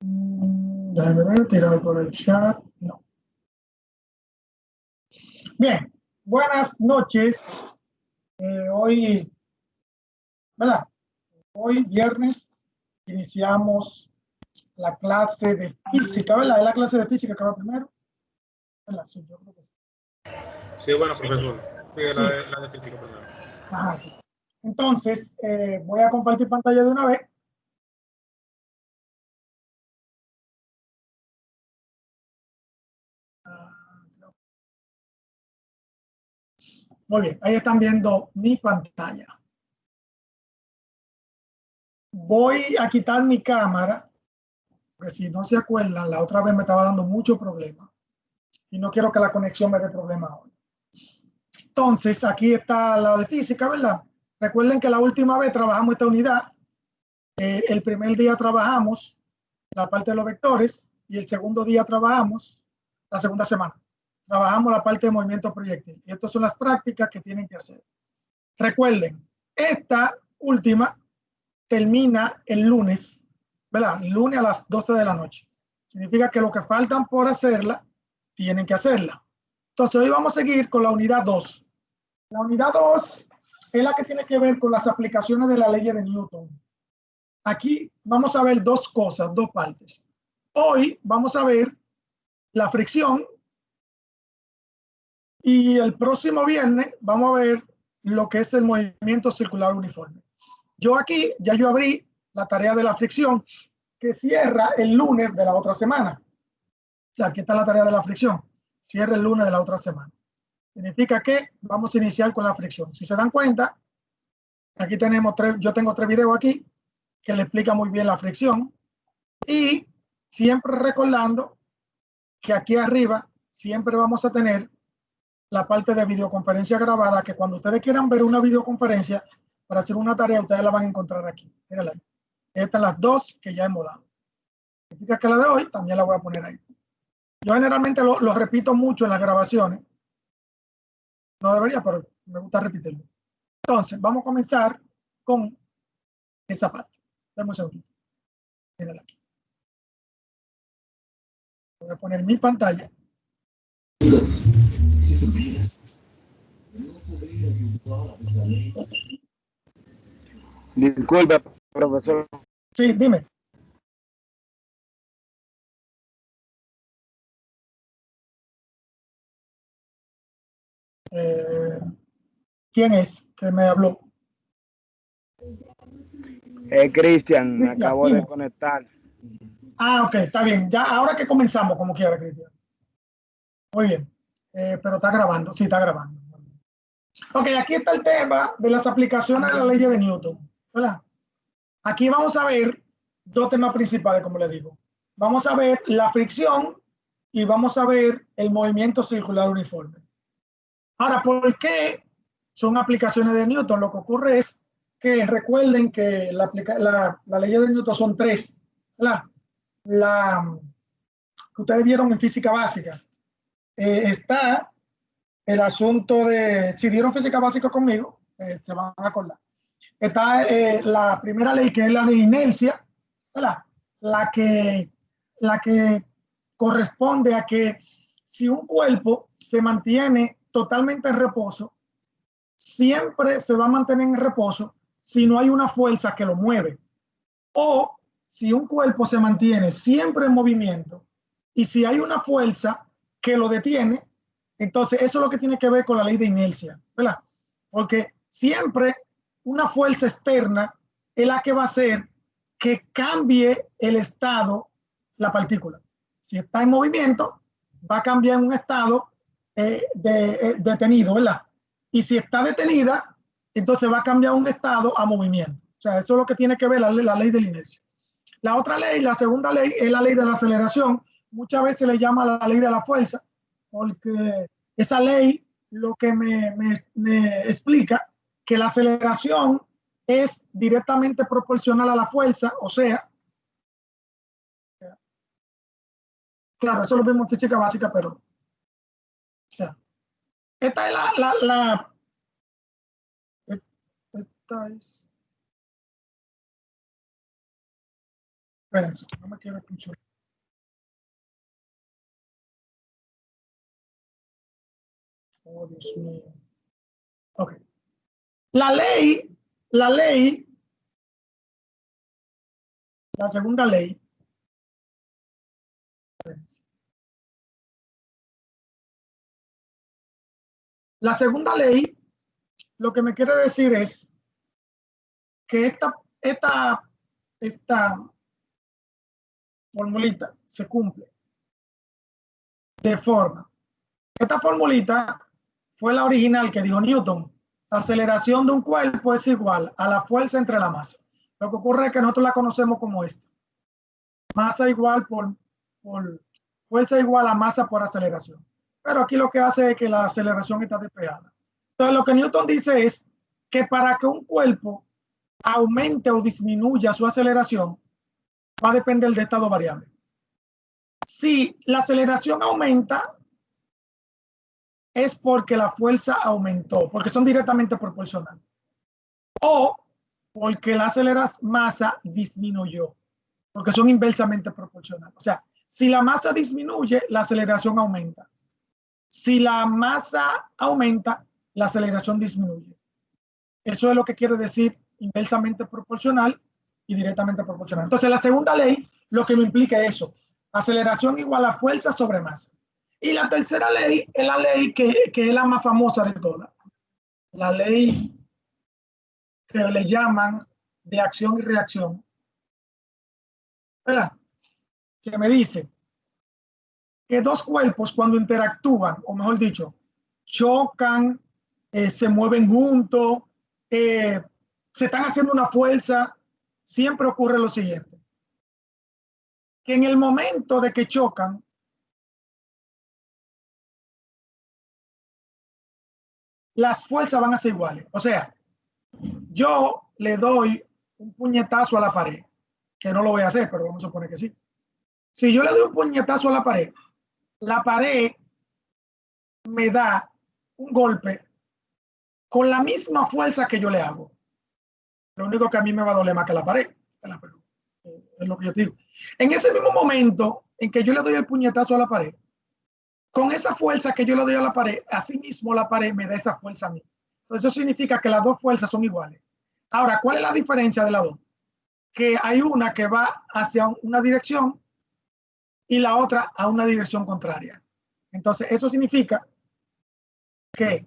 Déjame ver, tirado por el chat. No. Bien, buenas noches. Hoy, ¿verdad? Hoy, viernes, iniciamos la clase de física, ¿verdad? ¿Es la clase de física que va primero? ¿Verdad? Sí, yo creo que sí. Sí, bueno, profesor. Sí, Sí. la de física primero. Ajá, sí. Entonces, voy a compartir pantalla de una vez. Muy bien, ahí están viendo mi pantalla. Voy a quitar mi cámara, porque si no se acuerdan, la otra vez me estaba dando mucho problema y no quiero que la conexión me dé problema hoy. Entonces, aquí está la de física, ¿verdad? Recuerden que la última vez trabajamos esta unidad. El primer día trabajamos la parte de los vectores y el segundo día trabajamos, la segunda semana, trabajamos la parte de movimiento proyectil. Y estas son las prácticas que tienen que hacer. Recuerden, esta última termina el lunes, ¿verdad? El lunes a las 12 de la noche. Significa que lo que faltan por hacerla, tienen que hacerla. Entonces, hoy vamos a seguir con la unidad 2. La unidad 2 es la que tiene que ver con las aplicaciones de la ley de Newton. Aquí vamos a ver dos cosas, dos partes. Hoy vamos a ver la fricción y el próximo viernes vamos a ver lo que es el movimiento circular uniforme. Yo aquí ya yo abrí la tarea de la fricción que cierra el lunes de la otra semana. O sea, aquí está la tarea de la fricción. Cierra el lunes de la otra semana. Significa que vamos a iniciar con la fricción. Si se dan cuenta, aquí tenemos yo tengo 3 videos aquí que le explica muy bien la fricción. Y siempre recordando que aquí arriba siempre vamos a tener la parte de videoconferencia grabada, que cuando ustedes quieran ver una videoconferencia para hacer una tarea, ustedes la van a encontrar aquí. Mírala ahí. Estas son las dos que ya hemos dado. Significa que la de hoy también la voy a poner ahí. Yo generalmente lo repito mucho en las grabaciones. No debería, pero me gusta repetirlo. Entonces, vamos a comenzar con esa parte. Dame un segundito. Mírala aquí. Voy a poner mi pantalla. Disculpe, profesor. Sí, dime. ¿Quién es que me habló? Cristian, me Cristian, acabo dime. de conectar. Ok, está bien. Ya, ahora que comenzamos, como quiera, Cristian. Muy bien. Pero está grabando. Sí, está grabando. Ok, aquí está el tema de las aplicaciones de la ley de Newton, ¿verdad? Aquí vamos a ver dos temas principales, como les digo. Vamos a ver la fricción y vamos a ver el movimiento circular uniforme. Ahora, ¿por qué son aplicaciones de Newton? Lo que ocurre es que recuerden que la ley de Newton son 3, ¿verdad? La que ustedes vieron en física básica. Está el asunto de, si dieron física básica conmigo, se van a acordar. Está la primera ley, que es la de inercia, ¿verdad? La que, la que corresponde a que si un cuerpo se mantiene totalmente en reposo, siempre se va a mantener en reposo si no hay una fuerza que lo mueve. O si un cuerpo se mantiene siempre en movimiento y si hay una fuerza que lo detiene, entonces eso es lo que tiene que ver con la ley de inercia, ¿verdad? Porque siempre una fuerza externa es la que va a hacer que cambie el estado la partícula. Si está en movimiento, va a cambiar en un estado detenido, ¿verdad? Y si está detenida, entonces va a cambiar un estado a movimiento. O sea, eso es lo que tiene que ver la ley de la inercia. La otra ley, la segunda ley, es la ley de la aceleración. Muchas veces se le llama la ley de la fuerza, porque esa ley lo que me explica que la aceleración es directamente proporcional a la fuerza, o sea, claro, eso lo vimos en física básica, pero, o sea, esta es esta es, Espérense, que no me quiero escuchar. Oh, Dios mío. Ok. La ley, la segunda ley, la segunda ley, lo que me quiere decir es que esta formulita se cumple de forma. Esta formulita fue la original que dijo Newton. La aceleración de un cuerpo es igual a la fuerza entre la masa. Lo que ocurre es que nosotros la conocemos como esta. Masa igual por fuerza igual a masa por aceleración. Pero aquí lo que hace es que la aceleración está despegada. Entonces lo que Newton dice es que para que un cuerpo aumente o disminuya su aceleración, va a depender de estas dos variables. Si la aceleración aumenta, es porque la fuerza aumentó, porque son directamente proporcionales. O porque la masa disminuyó, porque son inversamente proporcionales. O sea, si la masa disminuye, la aceleración aumenta. Si la masa aumenta, la aceleración disminuye. Eso es lo que quiere decir inversamente proporcional y directamente proporcional. Entonces, la segunda ley lo que me implica es eso. Aceleración igual a fuerza sobre masa. Y la tercera ley es la ley que es la más famosa de todas. La ley que le llaman de acción y reacción. ¿Verdad? Que me dice que dos cuerpos cuando interactúan, o mejor dicho, chocan, se mueven juntos, se están haciendo una fuerza, siempre ocurre lo siguiente. Que en el momento de que chocan, las fuerzas van a ser iguales. O sea, yo le doy un puñetazo a la pared, que no lo voy a hacer, pero vamos a suponer que sí. Si yo le doy un puñetazo a la pared me da un golpe con la misma fuerza que yo le hago. Lo único que a mí me va a doler más que la pared. Es lo que yo digo. En ese mismo momento en que yo le doy el puñetazo a la pared, con esa fuerza que yo le doy a la pared, así mismo la pared me da esa fuerza a mí. Entonces eso significa que las dos fuerzas son iguales. Ahora, ¿cuál es la diferencia de las dos? Que hay una que va hacia una dirección y la otra a una dirección contraria. Entonces eso significa que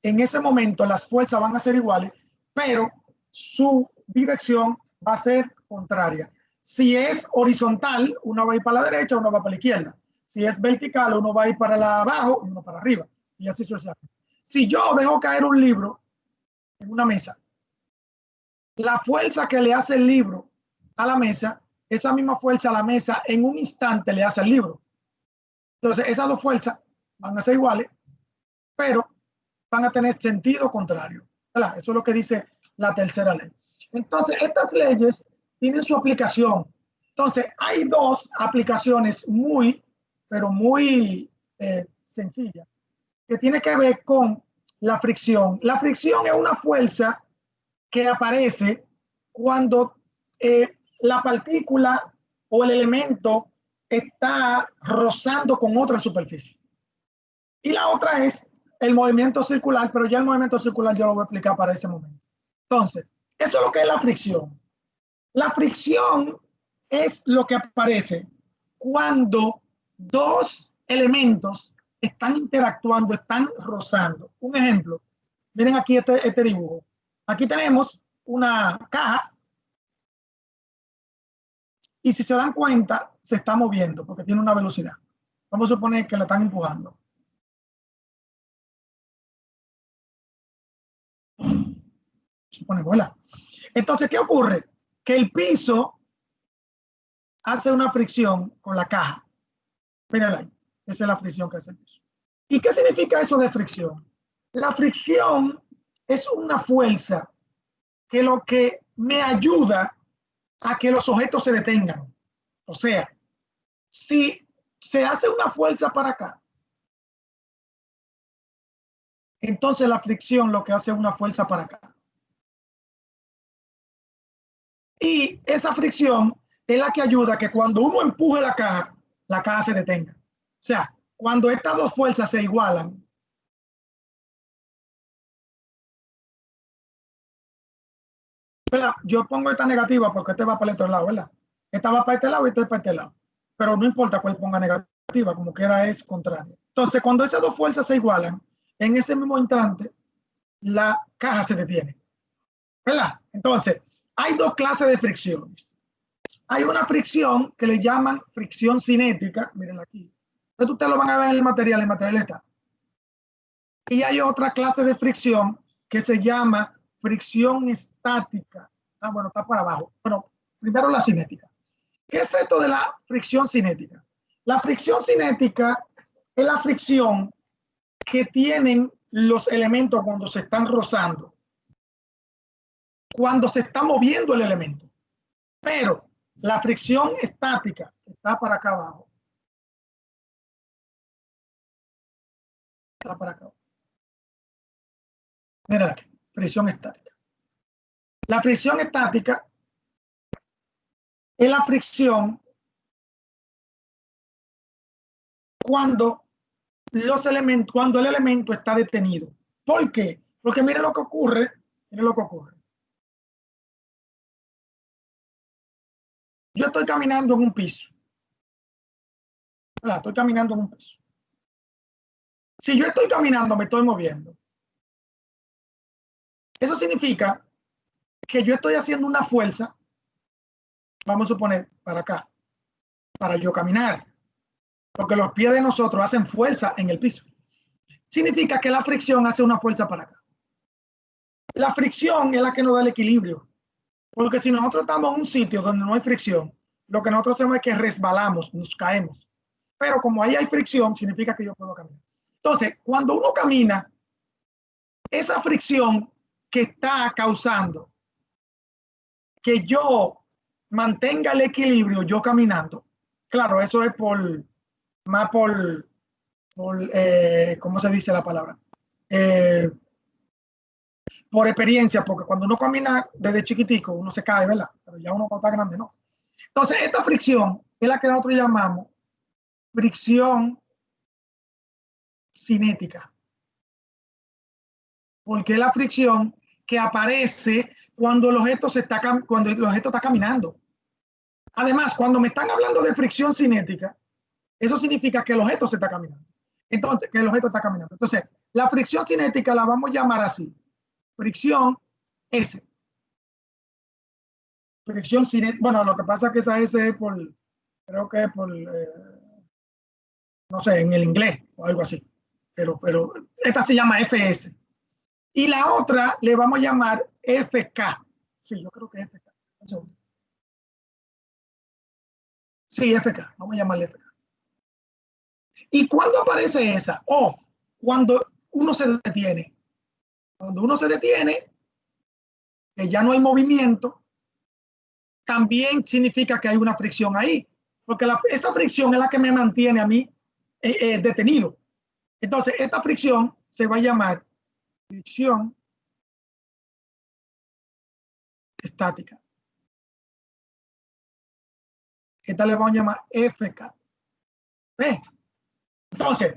en ese momento las fuerzas van a ser iguales, pero su dirección va a ser contraria. Si es horizontal, uno va a ir para la derecha, uno va para la izquierda. Si es vertical, uno va a ir para abajo y uno para arriba. Y así sucesivamente. Si yo dejo caer un libro en una mesa, la fuerza que le hace el libro a la mesa, esa misma fuerza a la mesa en un instante le hace el libro. Entonces, esas dos fuerzas van a ser iguales, pero van a tener sentido contrario. ¿Verdad? Eso es lo que dice la tercera ley. Entonces, estas leyes tienen su aplicación. Entonces, hay dos aplicaciones pero muy sencillas, que tiene que ver con la fricción. La fricción es una fuerza que aparece cuando la partícula o el elemento está rozando con otra superficie. Y la otra es el movimiento circular, pero ya el movimiento circular yo lo voy a explicar para ese momento. Entonces, eso es lo que es la fricción. La fricción es lo que aparece cuando dos elementos están interactuando, están rozando. Un ejemplo, miren aquí este dibujo. Aquí tenemos una caja y si se dan cuenta, se está moviendo porque tiene una velocidad. Vamos a suponer que la están empujando. Suponemos, entonces, ¿qué ocurre? Que el piso hace una fricción con la caja. Mírenla ahí. Esa es la fricción que hace el piso. ¿Y qué significa eso de fricción? La fricción es una fuerza que lo que me ayuda a que los objetos se detengan. O sea, si se hace una fuerza para acá, entonces la fricción lo que hace es una fuerza para acá. Y esa fricción es la que ayuda a que cuando uno empuje la caja se detenga. O sea, cuando estas dos fuerzas se igualan, ¿verdad? Yo pongo esta negativa porque este va para el otro lado, ¿verdad? Esta va para este lado y este para este lado. Pero no importa cuál ponga negativa, como quiera es contraria. Entonces, cuando esas dos fuerzas se igualan, en ese mismo instante, la caja se detiene, ¿verdad? Entonces, hay dos clases de fricciones. Hay una fricción que le llaman fricción cinética, miren aquí. Entonces, ustedes lo van a ver en el material está. Y hay otra clase de fricción que se llama fricción estática. Ah, bueno, está para abajo. Bueno, primero la cinética. ¿Qué es esto de la fricción cinética? La fricción cinética es la fricción que tienen los elementos cuando se están rozando, cuando se está moviendo el elemento. Pero la fricción estática, que está para acá abajo, está para acá abajo. Mira aquí, fricción estática. La fricción estática es la fricción cuando cuando el elemento está detenido. ¿Por qué? Porque mire lo que ocurre, mire lo que ocurre. Yo estoy caminando en un piso. Estoy caminando en un piso. Si yo estoy caminando, me estoy moviendo. Eso significa que yo estoy haciendo una fuerza, vamos a suponer, para acá, para yo caminar. Porque los pies de nosotros hacen fuerza en el piso. Significa que la fricción hace una fuerza para acá. La fricción es la que nos da el equilibrio. Porque si nosotros estamos en un sitio donde no hay fricción, lo que nosotros hacemos es que resbalamos, nos caemos. Pero como ahí hay fricción, significa que yo puedo caminar. Entonces, cuando uno camina, esa fricción que está causando que yo mantenga el equilibrio yo caminando, claro, eso es más por ¿cómo se dice la palabra? Por experiencia, porque cuando uno camina desde chiquitico, uno se cae, ¿verdad? Pero ya uno cuando está grande, no. Entonces, esta fricción es la que nosotros llamamos fricción cinética. Porque es la fricción que aparece cuando el objeto está caminando. Además, cuando me están hablando de fricción cinética, eso significa que el objeto se está caminando. Entonces, que el objeto está caminando. Entonces, la fricción cinética la vamos a llamar así. Fricción S. Fricción cinética. Bueno, lo que pasa es que esa S es creo que es no sé, en el inglés o algo así. Pero esta se llama FS. Y la otra le vamos a llamar FK. Sí, yo creo que es FK. Sí, FK. Vamos a llamarle FK. ¿Y cuándo aparece esa? Cuando uno se detiene. Cuando uno se detiene, que ya no hay movimiento, también significa que hay una fricción ahí. Porque esa fricción es la que me mantiene a mí detenido. Entonces, esta fricción se va a llamar fricción estática. Esta le vamos a llamar FK. ¿Ves? Entonces,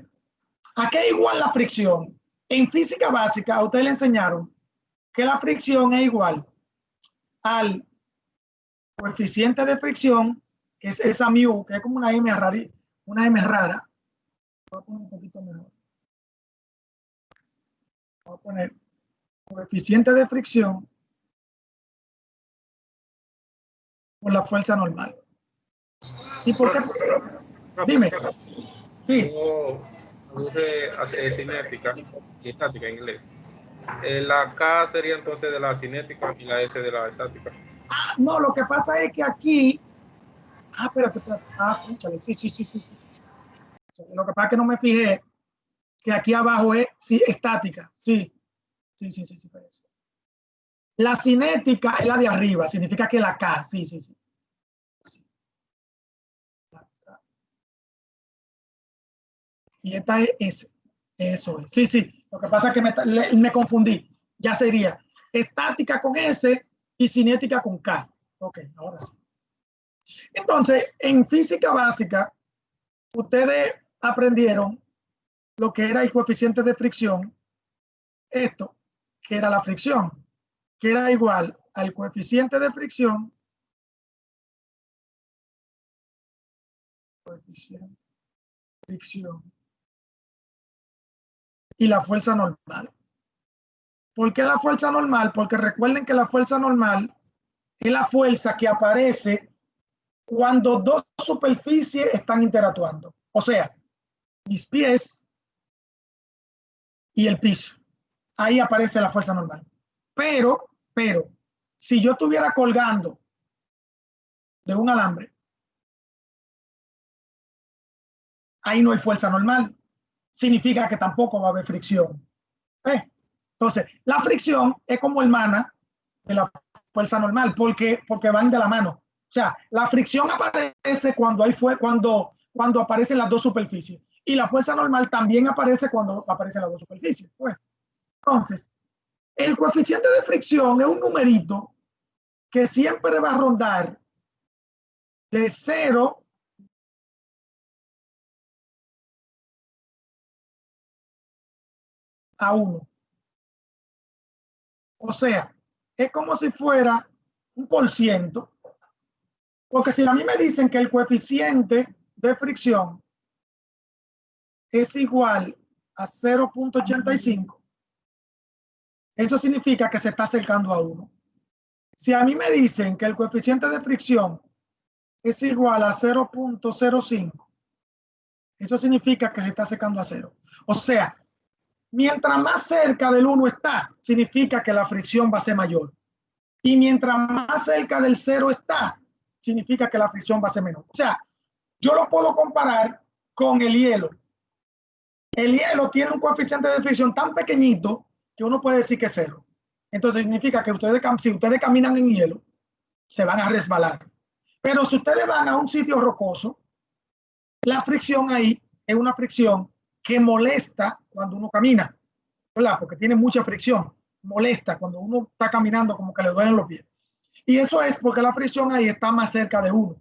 ¿a qué es igual la fricción? En física básica, a ustedes le enseñaron que la fricción es igual al coeficiente de fricción, que es esa mu, que es como una M rara. Voy a poner un poquito mejor. Voy a poner coeficiente de fricción por la fuerza normal. ¿Y por qué? Dime. Sí. Produce cinética y estática en inglés. La K sería entonces de la cinética y la S de la estática. No, lo que pasa es que aquí. Espérate. Escúchale. Sí. Lo que pasa es que no me fijé que aquí abajo es estática. Sí. Parece. La cinética es la de arriba, significa que la K. Sí. Y esta es S. Eso es. Sí. Lo que pasa es que me confundí. Ya sería estática con S y cinética con K. Ok, ahora sí. Entonces, en física básica, ustedes aprendieron lo que era el coeficiente de fricción, esto, que era la fricción, que era igual al coeficiente de fricción, fricción y la fuerza normal. ¿Por qué la fuerza normal? Porque recuerden que la fuerza normal es la fuerza que aparece cuando dos superficies están interactuando. O sea, mis pies y el piso. Ahí aparece la fuerza normal. Pero, si yo estuviera colgando de un alambre, ahí no hay fuerza normal. Significa que tampoco va a haber fricción. Entonces, la fricción es como hermana de la fuerza normal, porque van de la mano. O sea, la fricción aparece cuando cuando aparecen las dos superficies. Y la fuerza normal también aparece cuando aparecen las dos superficies. Pues, entonces, el coeficiente de fricción es un numerito que siempre va a rondar de 0 a 1. O sea, es como si fuera un por ciento, porque si a mí me dicen que el coeficiente de fricción es igual a 0.85, eso significa que se está acercando a 1. Si a mí me dicen que el coeficiente de fricción es igual a 0.05, eso significa que se está acercando a 0. O sea, mientras más cerca del 1 está, significa que la fricción va a ser mayor. Y mientras más cerca del 0 está, significa que la fricción va a ser menor. O sea, yo lo puedo comparar con el hielo. El hielo tiene un coeficiente de fricción tan pequeñito que uno puede decir que es 0. Entonces significa que si ustedes caminan en hielo, se van a resbalar. Pero si ustedes van a un sitio rocoso, la fricción ahí es una fricción que molesta cuando uno camina, ¿verdad? Porque tiene mucha fricción, molesta cuando uno está caminando, como que le duelen los pies. Y eso es porque la fricción ahí está más cerca de 1.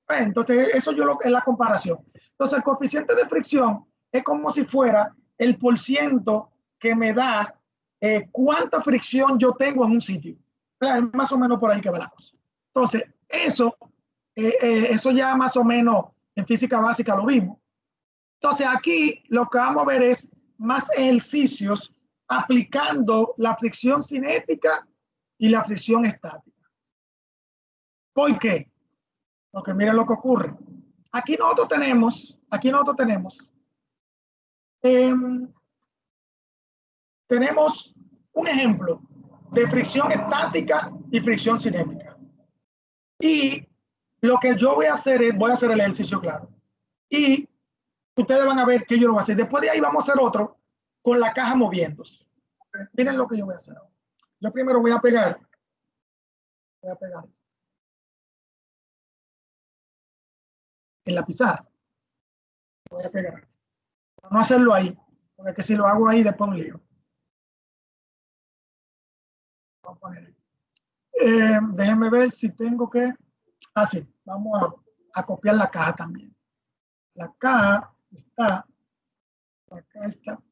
Entonces, eso es la comparación. Entonces, el coeficiente de fricción es como si fuera el porciento que me da cuánta fricción yo tengo en un sitio. Es más o menos por ahí que va la cosa. Entonces, eso ya más o menos en física básica lo vimos. Entonces, aquí lo que vamos a ver es más ejercicios aplicando la fricción cinética y la fricción estática. ¿Por qué? Porque miren lo que ocurre. Aquí nosotros eh, tenemos un ejemplo de fricción estática y fricción cinética. Y lo que yo voy a hacer es, voy a hacer el ejercicio claro. Y ustedes van a ver que yo lo voy a hacer. Después de ahí vamos a hacer otro con la caja moviéndose. Miren lo que yo voy a hacer ahora. Yo primero voy a pegar en la pizarra. Voy a pegar. No hacerlo ahí, porque si lo hago ahí después un lío. Vamos a poner ahí. Déjenme ver si tengo que... Ah, sí, vamos a copiar la caja también. La caja está... Acá está.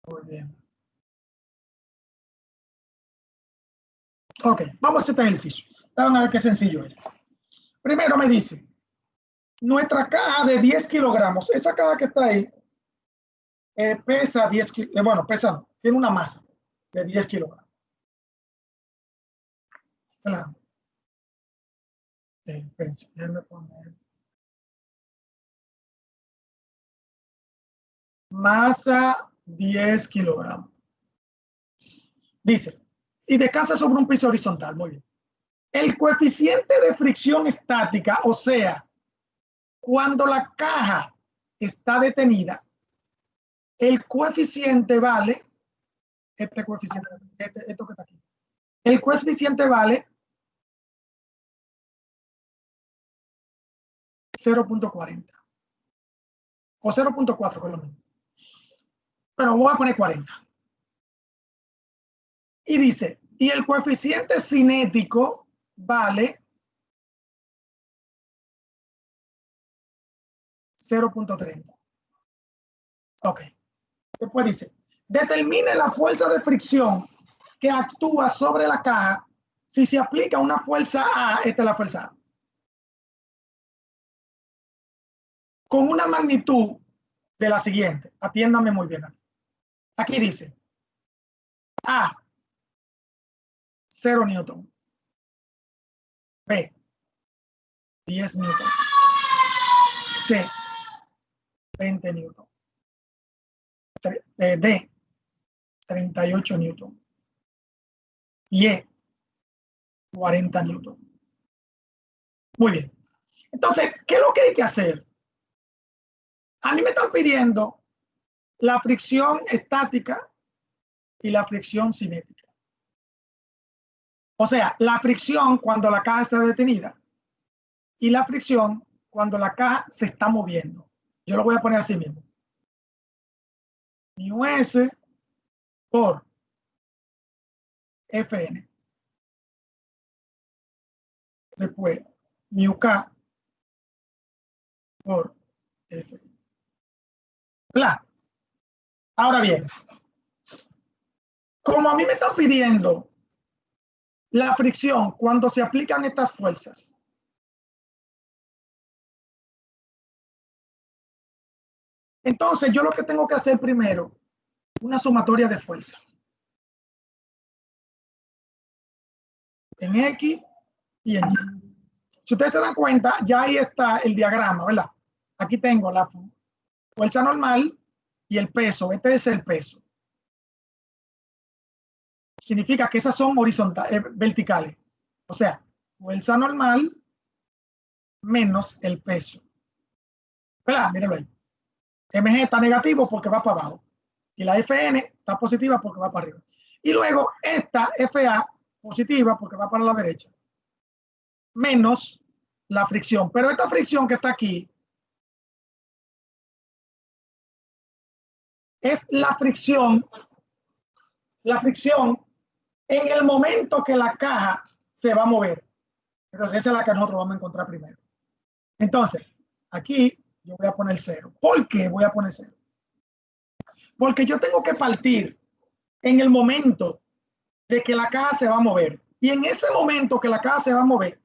Muy bien. Ok, vamos a hacer este ejercicio. Vamos a ver qué sencillo es. Primero me dice, nuestra caja de 10 kilogramos, esa caja que está ahí, pesa 10 kilogramos, bueno, pesa, no, tiene una masa de 10 kilogramos. Claro. Déjenme poner. Masa 10 kilogramos. Dice, y descansa sobre un piso horizontal. Muy bien. El coeficiente de fricción estática, o sea, cuando la caja está detenida, el coeficiente vale, este coeficiente, esto que está aquí, el coeficiente vale 0.40 o 0.4 por lo menos. Pero voy a poner 40. Y dice, y el coeficiente cinético vale 0.30. Ok. Después dice, determine la fuerza de fricción que actúa sobre la caja si se aplica una fuerza A, esta es la fuerza A, con una magnitud de la siguiente. Atiéndame muy bien. Aquí dice A, 0 newton. B, 10 newton. C, 20 newton. D, 38 newton. Y E, 40 newton. Muy bien. Entonces, ¿qué es lo que hay que hacer? A mí me están pidiendo la fricción estática y la fricción cinética. O sea, la fricción cuando la caja está detenida y la fricción cuando la caja se está moviendo. Yo lo voy a poner así mismo. Mu S por Fn. Después, mu K por Fn. Claro. Ahora bien, como a mí me están pidiendo la fricción cuando se aplican estas fuerzas, entonces yo lo que tengo que hacer primero, una sumatoria de fuerza. En X y en Y. Si ustedes se dan cuenta, ya ahí está el diagrama, ¿verdad? Aquí tengo la fuerza normal y el peso. Este es el peso. Significa que esas son horizontales, verticales. O sea, fuerza normal menos el peso. ¿Verdad? Mírenlo ahí. MG está negativo porque va para abajo. Y la FN está positiva porque va para arriba. Y luego esta FA positiva porque va para la derecha. Menos la fricción. Pero esta fricción que está aquí es la fricción en el momento que la caja se va a mover. Entonces esa es la que nosotros vamos a encontrar primero. Entonces, aquí yo voy a poner 0. ¿Por qué voy a poner 0? Porque yo tengo que partir en el momento de que la caja se va a mover. Y en ese momento que la caja se va a mover,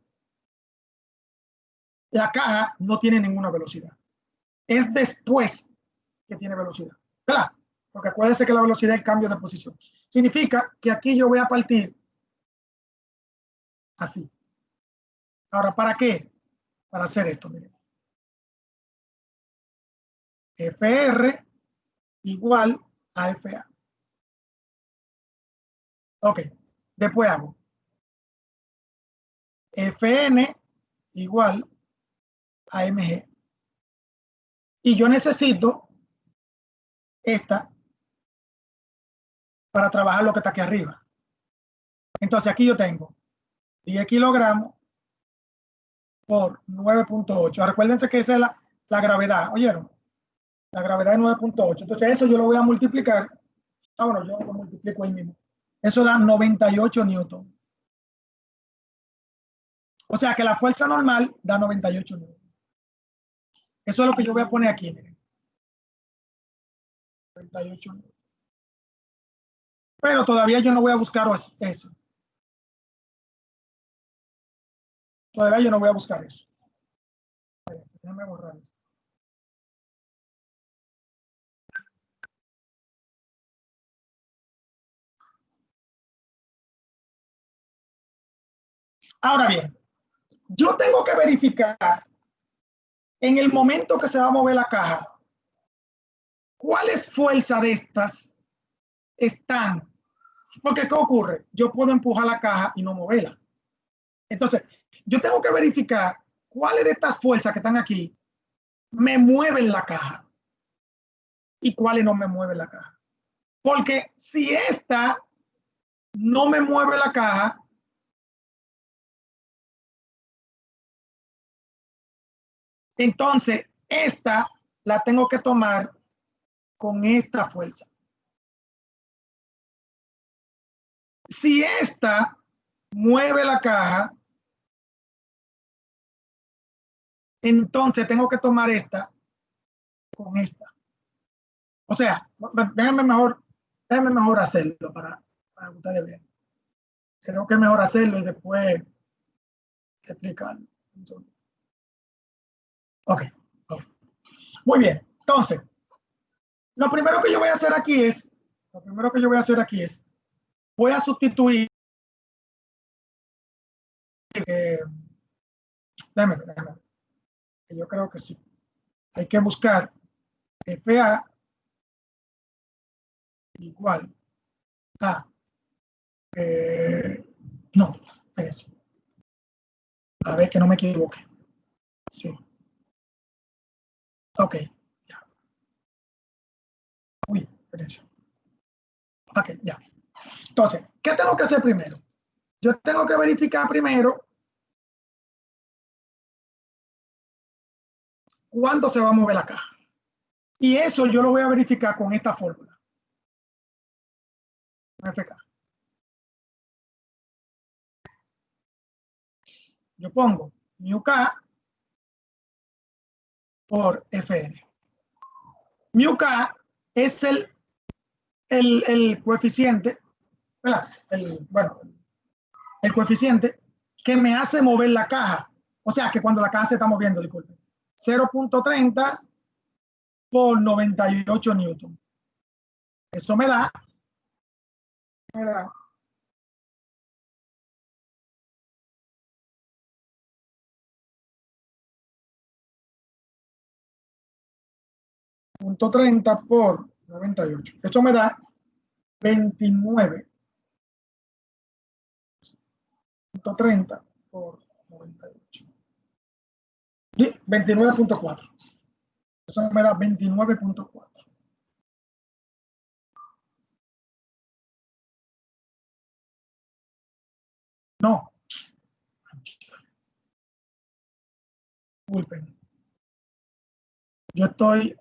la caja no tiene ninguna velocidad. Es después que tiene velocidad. ¿Verdad? Porque acuérdense que la velocidad es el cambio de posición. Significa que aquí yo voy a partir así. Ahora, ¿para qué? Para hacer esto, miren. FR igual a FA. Ok, después hago FN igual a MG. Y yo necesito esta para trabajar lo que está aquí arriba. Entonces aquí yo tengo 10 kilogramos por 9.8. Recuérdense que esa es la gravedad, ¿oyeron? La gravedad es 9.8. Entonces eso yo lo voy a multiplicar. Bueno, yo lo multiplico ahí mismo. Eso da 98 newton. O sea que la fuerza normal da 98 newton. Eso es lo que yo voy a poner aquí, miren. 98 newton. Pero todavía yo no voy a buscar eso. Todavía yo no voy a buscar eso. Déjame borrar esto. Ahora bien, yo tengo que verificar en el momento que se va a mover la caja, ¿cuáles fuerzas de estas están? Porque ¿qué ocurre? Yo puedo empujar la caja y no moverla. Entonces, yo tengo que verificar cuáles de estas fuerzas que están aquí me mueven la caja y cuáles no me mueven la caja. Porque si esta no me mueve la caja, entonces esta la tengo que tomar con esta fuerza. Si esta mueve la caja, entonces tengo que tomar esta con esta. O sea, déjenme mejor hacerlo para que ustedes vean. Creo que es mejor hacerlo y después explicarlo. Ok. Muy bien. Entonces, lo primero que yo voy a hacer aquí es, voy a sustituir, déjame, yo creo que sí. Hay que buscar FA igual a, no, eso. A ver que no me equivoque. Sí. Ok. Ya. Uy, atención. Ok, ya. Entonces, ¿qué tengo que hacer primero? Yo tengo que verificar primero cuándo se va a mover la caja. Y eso yo lo voy a verificar con esta fórmula. FK. Yo pongo μk por Fn. μk es el coeficiente, ¿verdad? El coeficiente que me hace mover la caja. O sea, que cuando la caja se está moviendo, disculpe. 0.30 por 98 newton. Eso me da 0.30 por 98. Eso me da 29.30 por 98. 29.4. Eso me da 29.4. No. Disculpen. Yo estoy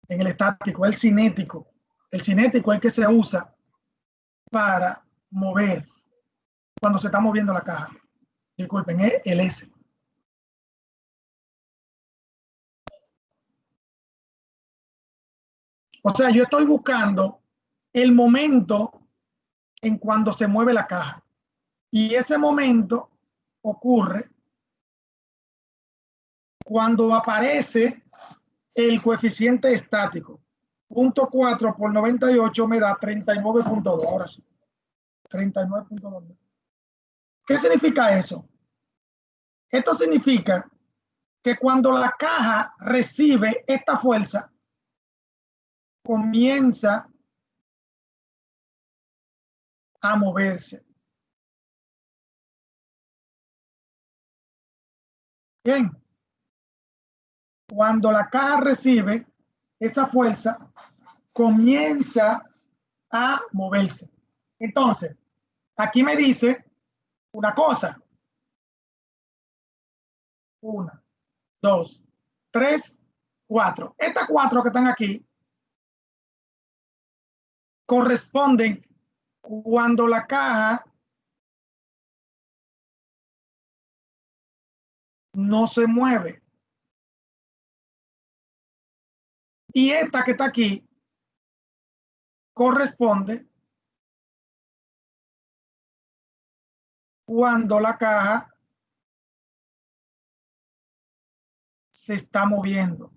en el estático, el cinético. El cinético es el que se usa para mover cuando se está moviendo la caja. Disculpen, es el S. O sea, yo estoy buscando el momento en cuando se mueve la caja. Y ese momento ocurre cuando aparece el coeficiente estático. 0.4 por 98 me da 39.2. Ahora sí. 39.2. ¿Qué significa eso? Esto significa que cuando la caja recibe esta fuerza, comienza a moverse. Bien. Cuando la caja recibe esa fuerza, comienza a moverse. Entonces, aquí me dice una cosa. 1, 2, 3, 4. Estas 4 que están aquí corresponden cuando la caja no se mueve. Y esta que está aquí corresponde cuando la caja se está moviendo.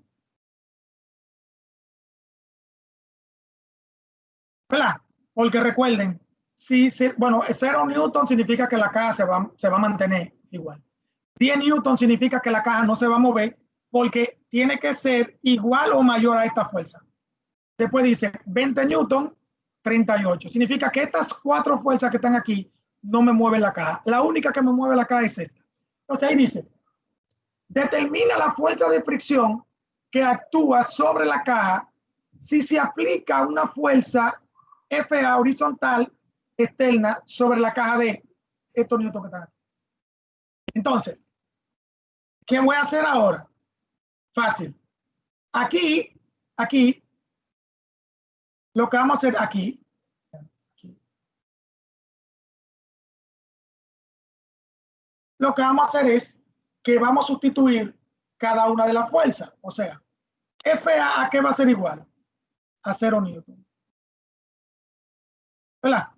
¿Verdad? Porque recuerden, bueno, 0 newton significa que la caja se va a mantener igual. 10 newton significa que la caja no se va a mover porque tiene que ser igual o mayor a esta fuerza. Después dice 20 newton, 38. Significa que estas 4 fuerzas que están aquí no me mueven la caja. La única que me mueve la caja es esta. Entonces ahí dice, determina la fuerza de fricción que actúa sobre la caja si se aplica una fuerza FA horizontal externa sobre la caja de estos newton que están aquí. Entonces, ¿qué voy a hacer ahora? Fácil. Aquí, lo que vamos a hacer aquí lo que vamos a hacer es que vamos a sustituir cada una de las fuerzas. O sea, FA, ¿a qué va a ser igual? A 0 newton. ¿Verdad?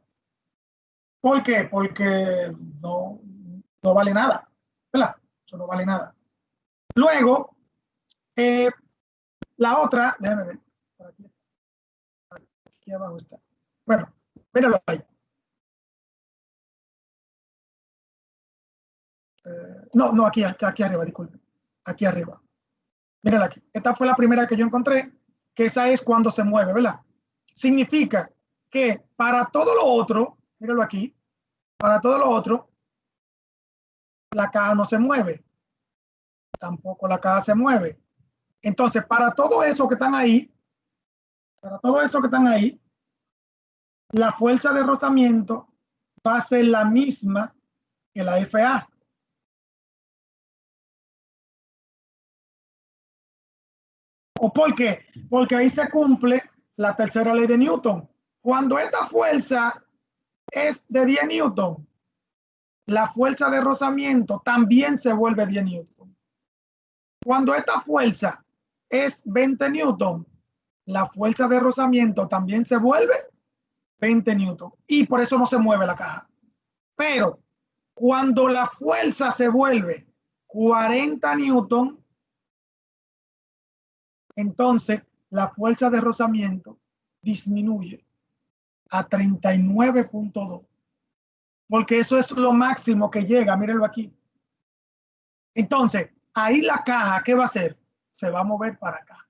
¿Por qué? Porque no vale nada. ¿Verdad? Eso no vale nada. Luego, la otra, déjame ver. Por aquí abajo está. Bueno, míralo ahí. No, aquí arriba, disculpe. Aquí arriba. Mírala aquí. Esta fue la primera que yo encontré, que esa es cuando se mueve, ¿verdad? Significa que para todo lo otro, míralo aquí, para todo lo otro, la caja no se mueve. Tampoco la caja se mueve. Entonces, para todo eso que están ahí, la fuerza de rozamiento va a ser la misma que la FA. ¿O por qué? Porque ahí se cumple la tercera ley de Newton. Cuando esta fuerza es de 10 newton, la fuerza de rozamiento también se vuelve 10 newton. Cuando esta fuerza es 20 newton, la fuerza de rozamiento también se vuelve 20 newton. Y por eso no se mueve la caja. Pero cuando la fuerza se vuelve 40 newton, entonces la fuerza de rozamiento disminuye a 39.2. Porque eso es lo máximo que llega, mírenlo aquí. Entonces, ahí la caja, ¿qué va a hacer? Se va a mover para acá.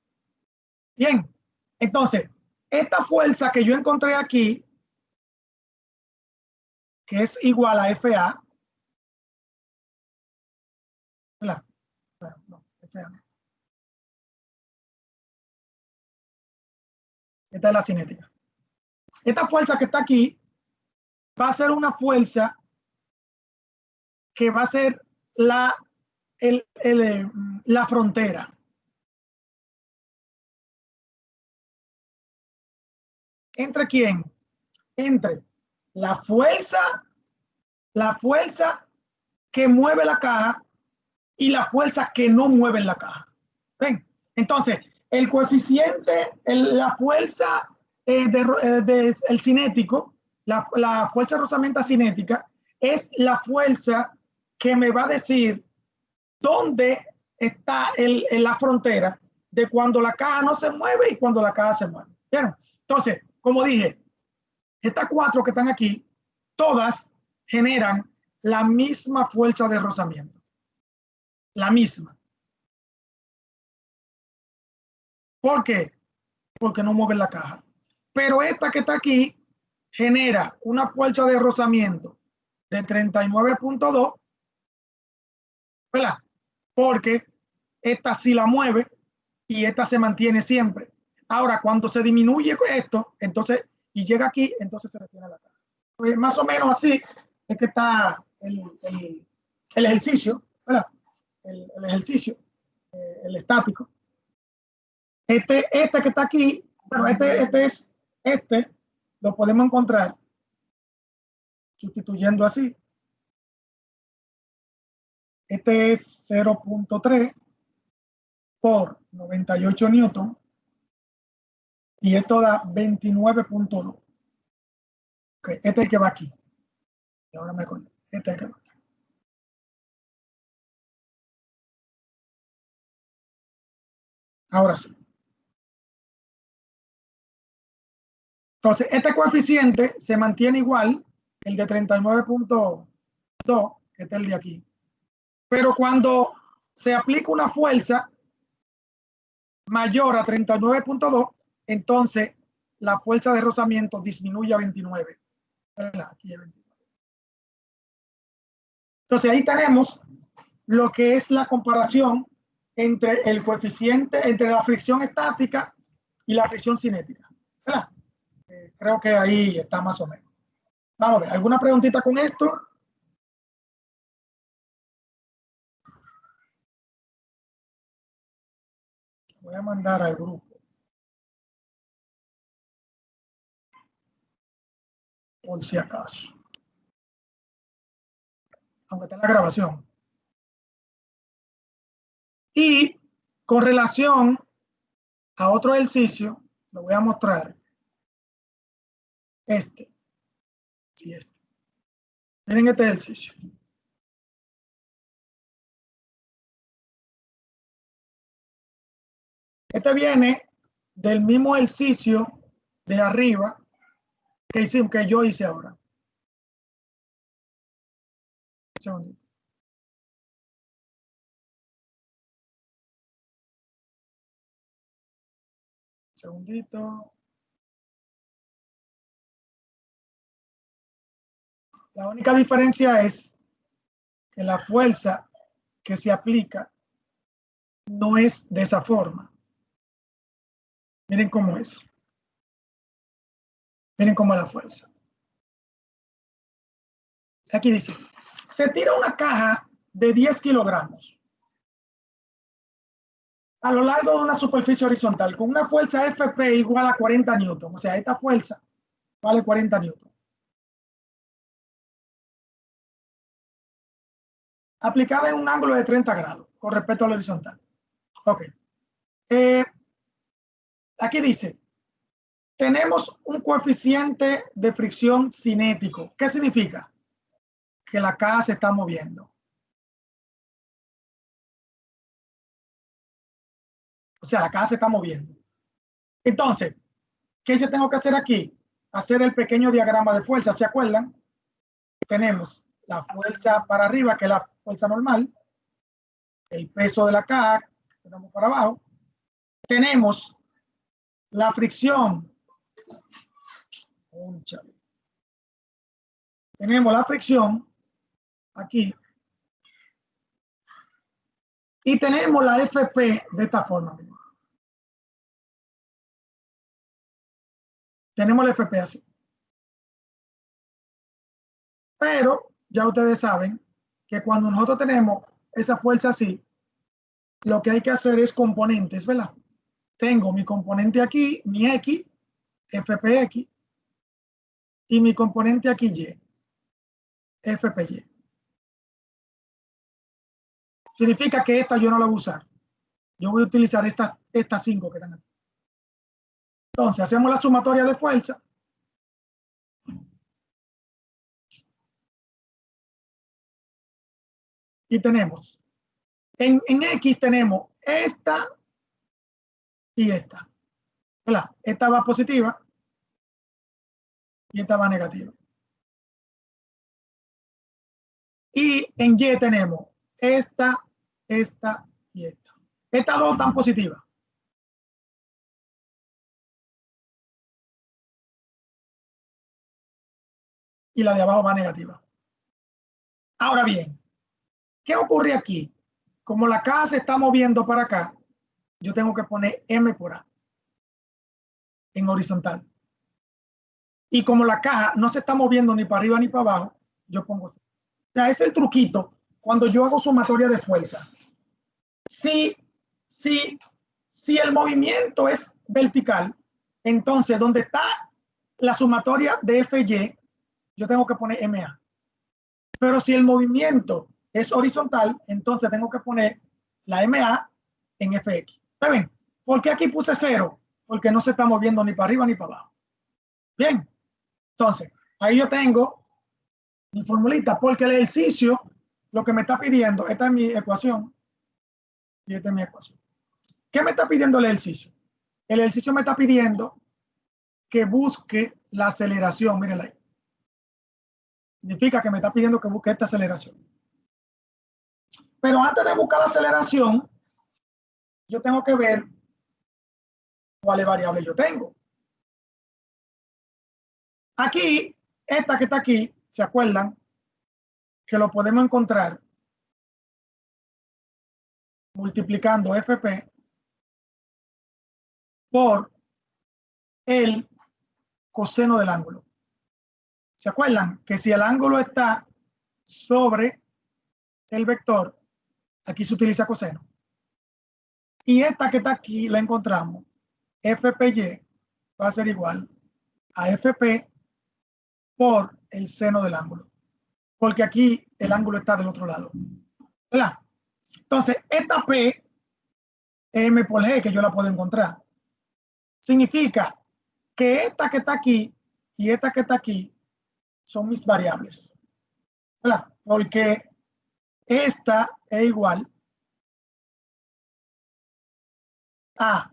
Bien, entonces, esta fuerza que yo encontré aquí, que es igual a FA, ¿verdad? No, FA no. Esta es la cinética. Esta fuerza que está aquí va a ser una fuerza que va a ser la frontera. ¿Entre quién? Entre la fuerza que mueve la caja y la fuerza que no mueve la caja. ¿Ven? Entonces, el coeficiente, la fuerza el cinético, la fuerza de rozamiento cinética, es la fuerza que me va a decir dónde está la frontera de cuando la caja no se mueve y cuando la caja se mueve. ¿Vieron? Entonces, como dije, estas cuatro que están aquí, todas generan la misma fuerza de rozamiento. La misma. ¿Por qué? Porque no mueve la caja. Pero esta que está aquí genera una fuerza de rozamiento de 39.2, ¿verdad? Porque esta sí la mueve y esta se mantiene siempre. Ahora, cuando se disminuye esto, entonces, y llega aquí, entonces se retiene la caja. Pues más o menos así es que está el ejercicio, ¿verdad? El ejercicio, el estático. Este que está aquí, bueno, este lo podemos encontrar sustituyendo así. Este es 0.3 por 98 newton y esto da 29.2. Okay, este es el que va aquí. Y ahora me acuerdo. Este es el que va aquí. Ahora sí. Entonces, este coeficiente se mantiene igual, el de 39.2, que es el de aquí. Pero cuando se aplica una fuerza mayor a 39.2, entonces la fuerza de rozamiento disminuye a 29. Aquí es 29. Entonces ahí tenemos lo que es la comparación entre el coeficiente, entre la fricción estática y la fricción cinética. Creo que ahí está más o menos. Vamos a ver, ¿alguna preguntita con esto? Voy a mandar al grupo. Por si acaso. aunque está en la grabación. Y con relación a otro ejercicio, lo voy a mostrar. Sí, Miren este ejercicio. Este viene del mismo ejercicio de arriba que yo hice ahora. Un segundito. Un segundito. La única diferencia es que la fuerza que se aplica no es de esa forma. Miren cómo es. Miren cómo es la fuerza. Aquí dice, se tira una caja de 10 kilogramos a lo largo de una superficie horizontal con una fuerza FP igual a 40 newton. O sea, esta fuerza vale 40 newton. Aplicada en un ángulo de 30 grados con respecto al horizontal. Ok. Aquí dice, tenemos un coeficiente de fricción cinético. ¿Qué significa? Que la caja se está moviendo. O sea, la caja se está moviendo. Entonces, ¿qué yo tengo que hacer aquí? Hacer el pequeño diagrama de fuerza. ¿Se acuerdan? Tenemos la fuerza para arriba, que es la fuerza normal. El peso de la caja, tenemos para abajo. Tenemos la fricción. Tenemos la fricción aquí. Y tenemos la FP de esta forma. Tenemos la FP así. Pero ya ustedes saben que cuando nosotros tenemos esa fuerza así, lo que hay que hacer es componentes, ¿verdad? Tengo mi componente aquí, mi X, FPX, y mi componente aquí Y, FPY. Significa que esta yo no la voy a usar. Yo voy a utilizar estas 5 que están aquí. Entonces, hacemos la sumatoria de fuerza. Y tenemos, en X tenemos esta y esta. ¿Verdad? Esta va positiva y esta va negativa. Y en Y tenemos esta y esta. Estas dos están positivas. Y la de abajo va negativa. Ahora bien, ¿qué ocurre aquí? Como la caja se está moviendo para acá, yo tengo que poner M por A en horizontal. Y como la caja no se está moviendo ni para arriba ni para abajo, yo pongo C. O sea, es el truquito cuando yo hago sumatoria de fuerza. Si el movimiento es vertical, entonces donde está la sumatoria de FY, yo tengo que poner MA. Pero si el movimiento es horizontal, entonces tengo que poner la MA en FX. ¿Está bien? ¿Por qué aquí puse 0? Porque no se está moviendo ni para arriba ni para abajo. Bien. Entonces, ahí yo tengo mi formulita, porque el ejercicio, lo que me está pidiendo, esta es mi ecuación y esta es mi ecuación. ¿Qué me está pidiendo el ejercicio? El ejercicio me está pidiendo que busque la aceleración. Mírenla ahí. Significa que me está pidiendo que busque esta aceleración. Pero antes de buscar la aceleración, yo tengo que ver cuáles variables yo tengo. Aquí, esta que está aquí, ¿se acuerdan? Que lo podemos encontrar multiplicando FP por el coseno del ángulo. ¿Se acuerdan? Que si el ángulo está sobre el vector, aquí se utiliza coseno. Y esta que está aquí la encontramos, FPY, va a ser igual a FP por el seno del ángulo. porque aquí el ángulo está del otro lado, ¿verdad? Entonces, esta P, M por G, que yo la puedo encontrar, significa que esta que está aquí y esta que está aquí son mis variables, ¿verdad? Porque esta es igual a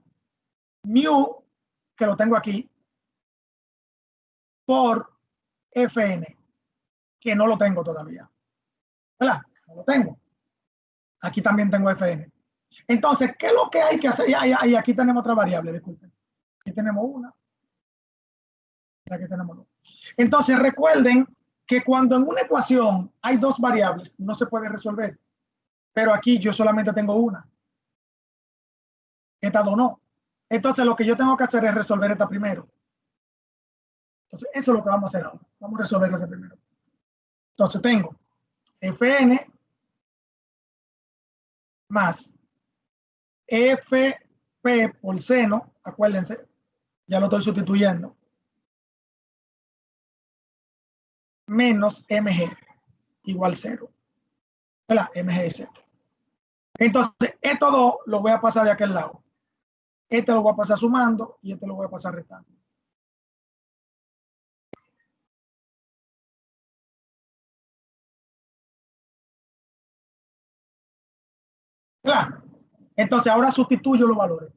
mu, que lo tengo aquí, por Fn, que no lo tengo todavía, ¿verdad? No lo tengo. Aquí también tengo Fn. Entonces, ¿qué es lo que hay que hacer? Y aquí tenemos otra variable, disculpen. Aquí tenemos una. Y aquí tenemos dos. Entonces, recuerden que cuando en una ecuación hay dos variables, no se puede resolver. Pero aquí yo solamente tengo una. Esta dos no. Entonces, lo que yo tengo que hacer es resolver esta primero. Entonces, eso es lo que vamos a hacer ahora. Vamos a resolver esta primero. Entonces, tengo Fn más Fp por seno, acuérdense, ya lo estoy sustituyendo, menos Mg igual 0. ¿Verdad? Mg es este. Entonces, estos dos lo voy a pasar de aquel lado. Este lo voy a pasar sumando y este lo voy a pasar restando. ¿Verdad? Entonces, ahora sustituyo los valores.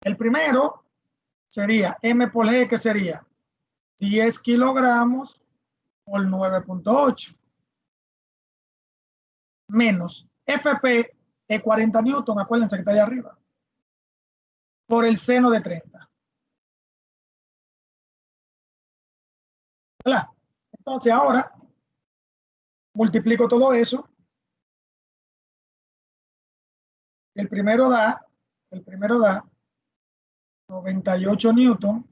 El primero sería M por G, que sería 10 kilogramos por 9.8 menos FP es 40 newton, acuérdense que está allá arriba, por el seno de 30. ¿Verdad? Entonces ahora multiplico todo eso. El primero da 98 newton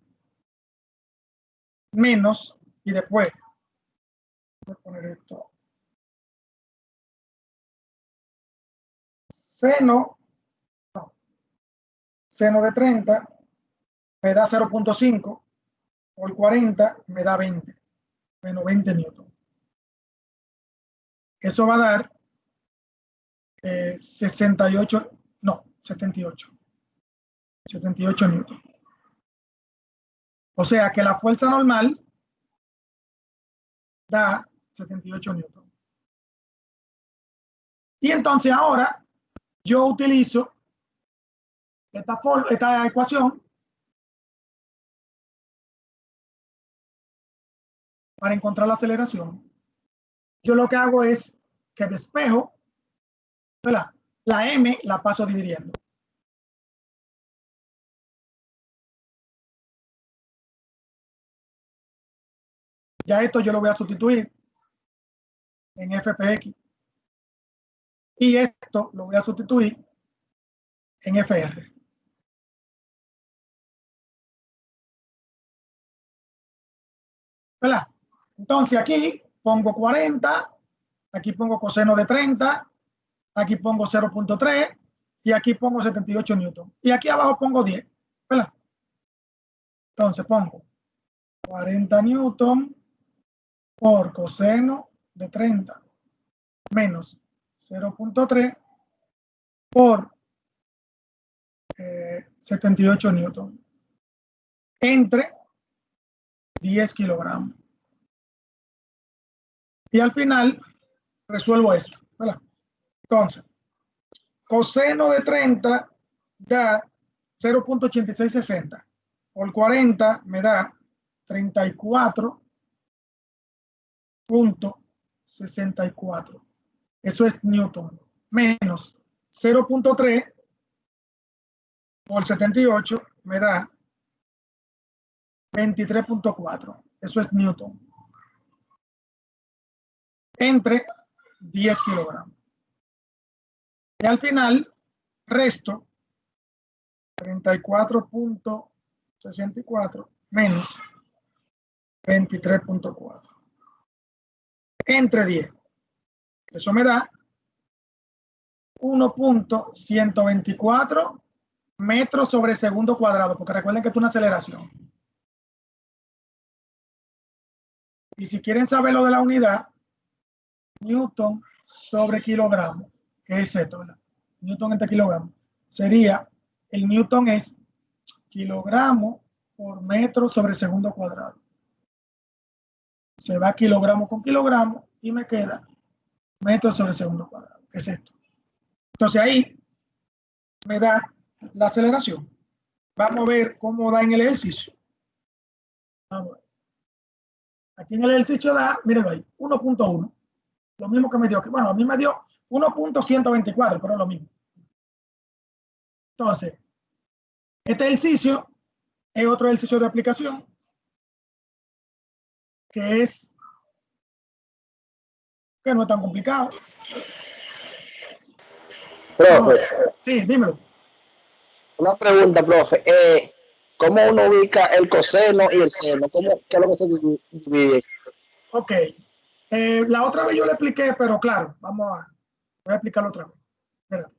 menos, y después voy a poner esto, seno de 30 me da 0.5 por 40 me da 20, menos 20 newton. Eso va a dar 78 newton. O sea que la fuerza normal da 78 newton. Y entonces ahora yo utilizo esta ecuación para encontrar la aceleración. Yo lo que hago es que despejo, ¿verdad? La m la paso dividiendo. Ya esto yo lo voy a sustituir en FPX. Y esto lo voy a sustituir en FR. ¿Verdad? Entonces aquí pongo 40, aquí pongo coseno de 30, aquí pongo 0.3 y aquí pongo 78 newton. Y aquí abajo pongo 10. ¿Verdad? Entonces pongo 40 newton por coseno de 30 menos 0.3 por 78 newton entre 10 kilogramos. Y al final resuelvo eso, ¿verdad? Entonces, coseno de 30 da 0.8660 por 40 me da 34.64. Eso es newton. Menos 0.3 por 78 me da 23.4. Eso es newton. Entre 10 kilogramos. Y al final resto 34.64 menos 23.4 entre 10. Eso me da 1.124 metros sobre segundo cuadrado, porque recuerden que es una aceleración. Y si quieren saber lo de la unidad, Newton sobre kilogramo, que es esto, ¿verdad? Newton entre kilogramo, sería, el Newton es kilogramo por metro sobre segundo cuadrado. Se va kilogramo con kilogramo y me queda metro sobre segundo cuadrado, que es esto. Entonces ahí me da la aceleración. Vamos a ver cómo da en el ejercicio. Vamos a ver. Aquí en el ejercicio da, mírenlo ahí, 1.1. Lo mismo que me dio aquí. Bueno, a mí me dio 1.124, pero es lo mismo. Entonces, este ejercicio es otro ejercicio de aplicación que no es tan complicado. Profe, Sí, dímelo. una pregunta, profe. ¿Cómo uno ubica el coseno y el seno? ¿Qué es lo que se divide? Ok. La otra vez yo le expliqué, pero claro, voy a explicarlo otra vez. Espérate.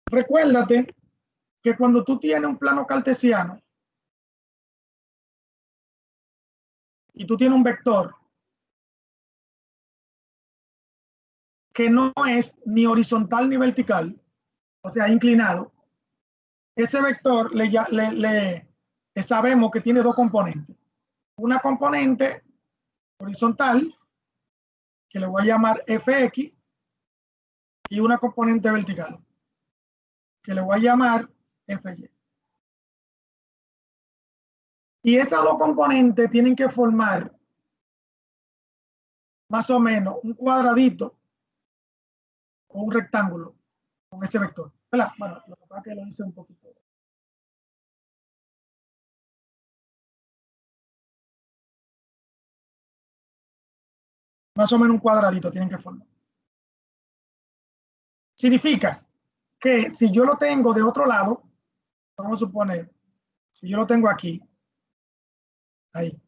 Recuérdate que cuando tú tienes un plano cartesiano y tú tienes un vector que no es ni horizontal ni vertical, o sea, inclinado, ese vector sabemos que tiene dos componentes. Una componente horizontal, que le voy a llamar fx, y una componente vertical, que le voy a llamar fy. Y esas dos componentes tienen que formar más o menos un cuadradito o un rectángulo con ese vector. ¿Verdad? Bueno, lo que pasa es que lo hice un poquito. Más o menos un cuadradito tienen que formar. Significa que si yo lo tengo de otro lado, vamos a suponer, si yo lo tengo aquí, ahí,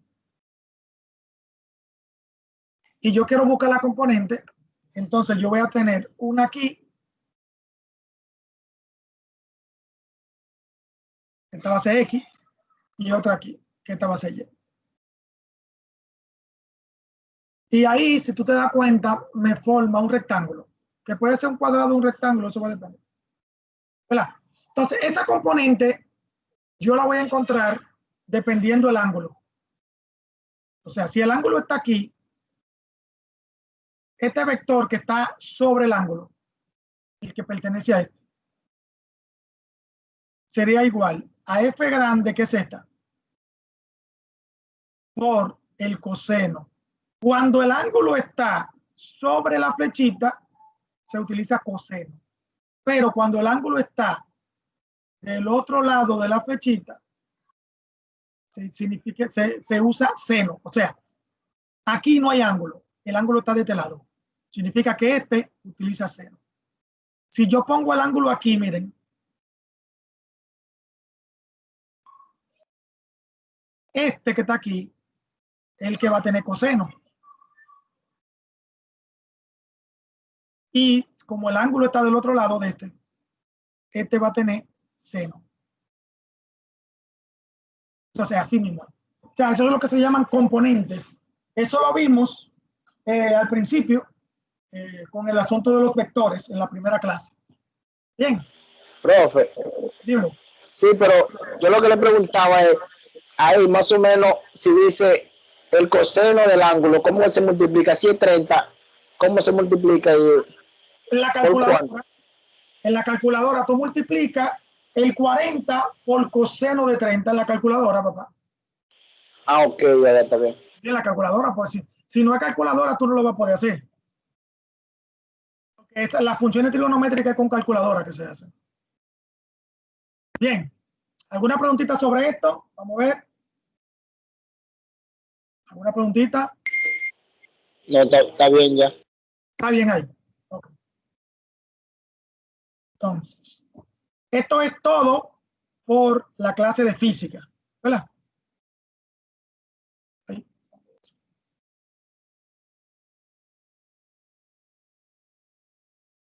y yo quiero buscar la componente, entonces yo voy a tener una aquí, que esta va a ser X, y otra aquí, que esta va a ser Y. Y ahí, si tú te das cuenta, me forma un rectángulo, que puede ser un cuadrado o un rectángulo, eso va a depender. ¿Verdad? Entonces, esa componente yo la voy a encontrar dependiendo del ángulo. O sea, si el ángulo está aquí, este vector que está sobre el ángulo, el que pertenece a este, sería igual a f grande, que es esta, por el coseno. Cuando el ángulo está sobre la flechita, se utiliza coseno. Pero cuando el ángulo está del otro lado de la flechita, se usa seno. O sea, aquí no hay ángulo, el ángulo está de este lado. Significa que este utiliza seno. Si yo pongo el ángulo aquí, miren, este que está aquí es el que va a tener coseno. Y como el ángulo está del otro lado de este va a tener seno. Entonces, así mismo. O sea, eso es lo que se llaman componentes. Eso lo vimos al principio con el asunto de los vectores en la primera clase. Bien. Profe, Dímelo. sí, pero yo lo que le preguntaba es, ahí más o menos, si dice el coseno del ángulo, ¿cómo se multiplica? Si es 30, ¿cómo se multiplica? En la calculadora tú multiplicas el 40 por coseno de 30 en la calculadora, papá. Ah, ok, ya está bien. En la calculadora, pues si no hay calculadora, tú no lo vas a poder hacer. Porque las funciones trigonométricas con calculadora que se hacen. Bien. ¿Alguna preguntita sobre esto? Vamos a ver. ¿Alguna preguntita? No, está bien ya. Está bien ahí. Okay. Entonces, esto es todo por la clase de física, ¿verdad?